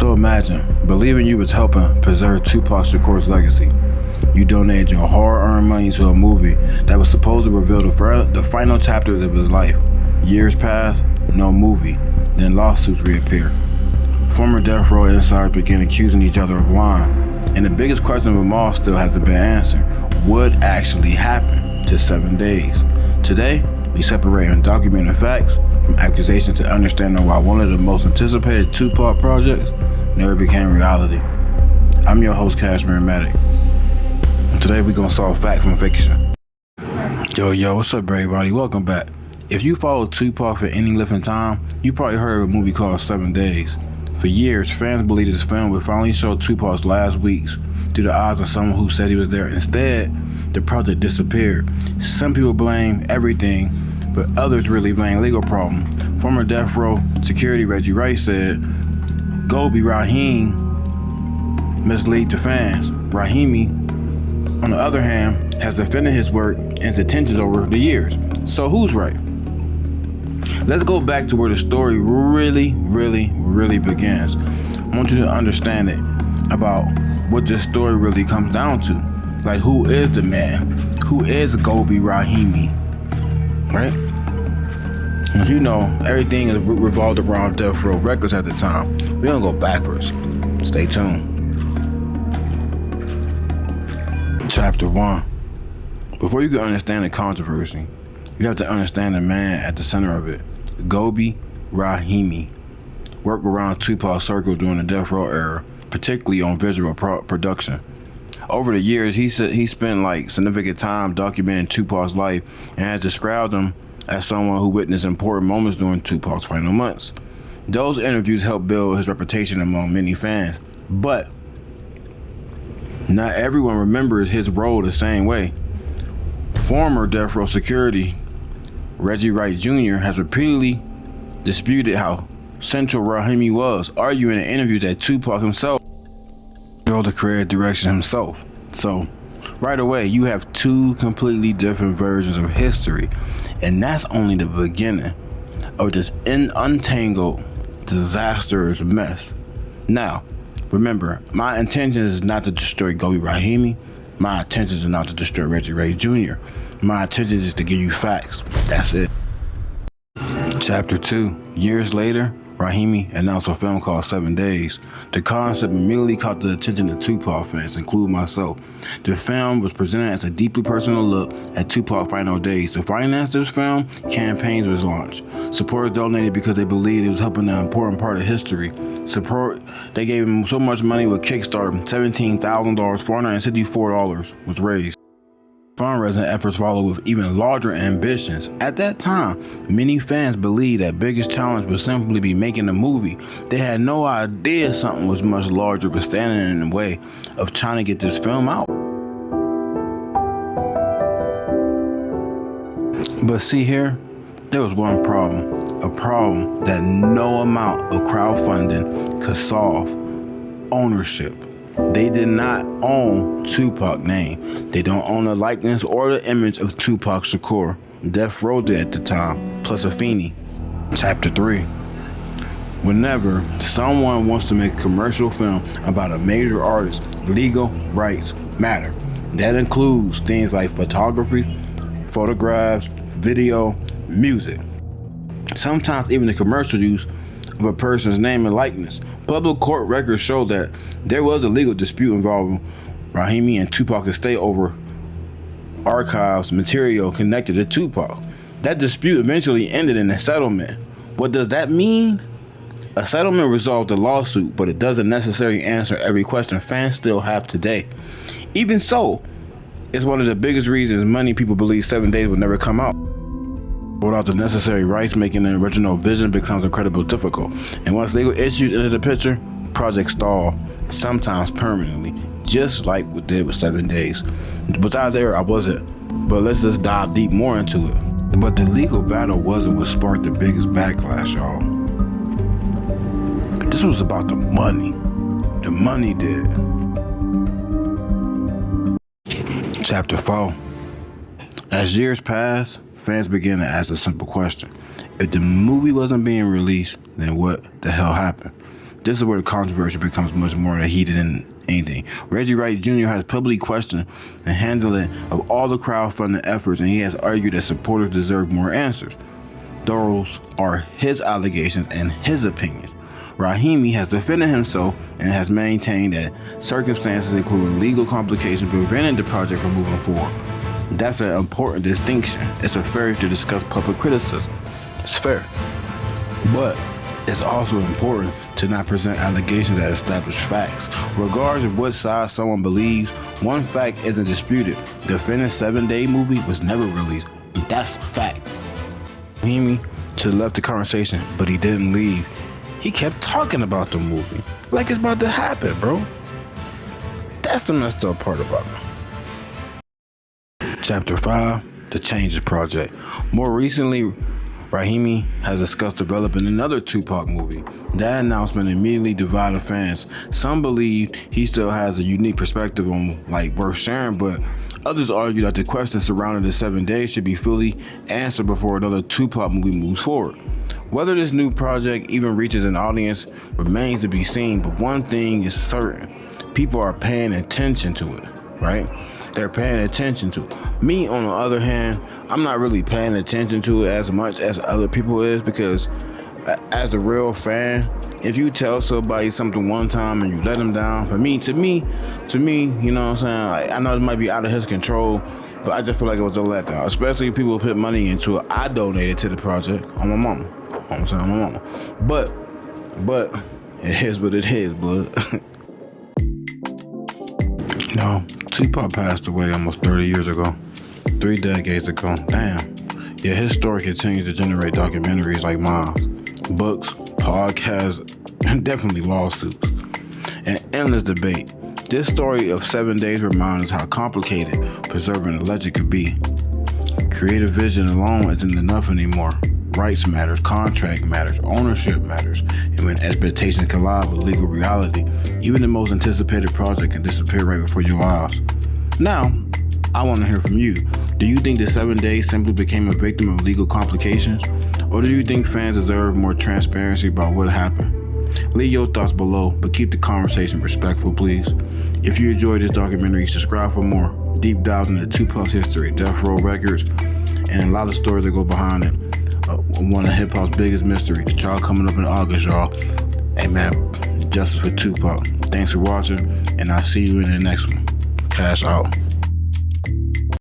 So imagine believing you was helping preserve Tupac Shakur's legacy. You donated your hard-earned money to a movie that was supposed to reveal the final chapters of his life. Years pass, no movie, then lawsuits reappear. Former death row insiders begin accusing each other of lying, and the biggest question of them all still hasn't been answered. What actually happened to 7 Days? Today, we separate undocumented facts from accusations to understanding why one of the most anticipated Tupac projects never became reality. I'm your host, Cashmere Matic. And today we're gonna solve fact from fiction. Yo, what's up, everybody? Welcome back. If you followed Tupac for any living time, you probably heard of a movie called 7 Days. For years, fans believed this film would finally show Tupac's last weeks through the eyes of someone who said he was there. Instead, the project disappeared. Some people blame everything, but others really blame legal problems. Former death row security Reggie Wright said, Gobi Rahimi misled the fans. Rahimi, on the other hand, has defended his work and his intentions over the years. So who's right? Let's go back to where the story really begins. I want you to understand it about what this story really comes down to. Like, who is the man? Who is Gobi Rahimi? Right? As you know, everything is revolved around Death Row Records at the time. We're gonna go backwards. Stay tuned. Chapter 1. Before you can understand the controversy, you have to understand the man at the center of it. Gobi Rahimi worked around Tupac's circle during the Death Row era, particularly on visual production. Over the years, he spent significant time documenting Tupac's life and has described him as someone who witnessed important moments during Tupac's final months. Those interviews helped build his reputation among many fans, but not everyone remembers his role the same way. Former Death Row security Reggie Wright Jr. has repeatedly disputed how central Rahimi was, arguing in interviews that Tupac himself built the creative direction himself. So, right away, you have two completely different versions of history, and that's only the beginning of this untangled, disastrous mess. Now, remember, my intention is not to destroy Gobi Rahimi. My intention is not to destroy Reggie Wright Jr. My intention is to give you facts. That's it. Chapter 2. Years later, Rahimi announced a film called 7 Days. The concept immediately caught the attention of Tupac fans, including myself. The film was presented as a deeply personal look at Tupac's final days. To finance this film, campaigns was launched. Supporters donated because they believed it was helping an important part of history. They gave him so much money with Kickstarter, $17,000, $464 was raised. Fundraising efforts followed with even larger ambitions. At that time, many fans believed that biggest challenge would simply be making a movie. They had no idea something was much larger was standing in the way of trying to get this film out. But see here, there was one problem. A problem that no amount of crowdfunding could solve: ownership. They did not own Tupac's name. They don't own the likeness or the image of Tupac Shakur. Death Row did at the time, plus a Feeney. Chapter 3. Whenever someone wants to make a commercial film about a major artist, legal rights matter. That includes things like photography, photographs, video, music. Sometimes even the commercial use of a person's name and likeness. Public court records show that there was a legal dispute involving Rahimi and Tupac estate over archives material connected to Tupac. That dispute eventually ended in a settlement. What does that mean? A settlement resolved the lawsuit, but it doesn't necessarily answer every question fans still have today. Even so, it's one of the biggest reasons many people believe 7 Days will never come out. Without the necessary rights, making the original vision becomes incredibly difficult. And once legal issues enter the picture, projects stall, sometimes permanently, just like we did with 7 Days. Was I there? I wasn't. But let's just dive deep more into it. But the legal battle wasn't what sparked the biggest backlash, y'all. This was about the money. The money did. Chapter 4. As years passed, fans began to ask a simple question. If the movie wasn't being released, then what the hell happened? This is where the controversy becomes much more heated than anything. Reggie Wright Jr. has publicly questioned the handling of all the crowdfunding efforts, and he has argued that supporters deserve more answers. Those are his allegations and his opinions. Rahimi has defended himself and has maintained that circumstances including legal complications prevented the project from moving forward. That's an important distinction. It's fair to discuss public criticism. It's fair. But it's also important to not present allegations that establish facts. Regardless of what side someone believes, one fact isn't disputed. The finished 7-day movie was never released. That's a fact. Rahimi should have left the conversation, but he didn't leave. He kept talking about the movie like it's about to happen, bro. That's the messed up part about it. Chapter 5, The Changes Project. More recently, Rahimi has discussed developing another Tupac movie. That announcement immediately divided fans. Some believe he still has a unique perspective on worth sharing, but others argue that the questions surrounding the 7 days should be fully answered before another Tupac movie moves forward. Whether this new project even reaches an audience remains to be seen, but one thing is certain. People are paying attention to it, right? They're paying attention to it. Me, on the other hand, I'm not really paying attention to it as much as other people is, because as a real fan, if you tell somebody something one time and you let them down, to me, you know what I'm saying? I know it might be out of his control, but I just feel like it was a letdown. Especially if people put money into it. I donated to the project on my mama. I'm saying on my mama. But it is what it is, blood. No, Tupac passed away almost 30 years ago. 3 decades ago. Damn. Yeah, his story continues to generate documentaries like mine, books, podcasts, and definitely lawsuits, and endless debate. This story of 7 days reminds us how complicated preserving a legend could be. Creative vision alone isn't enough anymore. Rights matters, contract matters, ownership matters, and when expectations collide with legal reality, even the most anticipated project can disappear right before your eyes. Now, I want to hear from you. Do you think the 7 days simply became a victim of legal complications? Or do you think fans deserve more transparency about what happened? Leave your thoughts below, but keep the conversation respectful, please. If you enjoyed this documentary, subscribe for more deep dives into Tupac's history, Death Row Records, and a lot of stories that go behind it. One of hip-hop's biggest mysteries. The trial coming up in August, y'all. Hey man, justice for Tupac. Thanks for watching, and I'll see you in the next one. Cash out.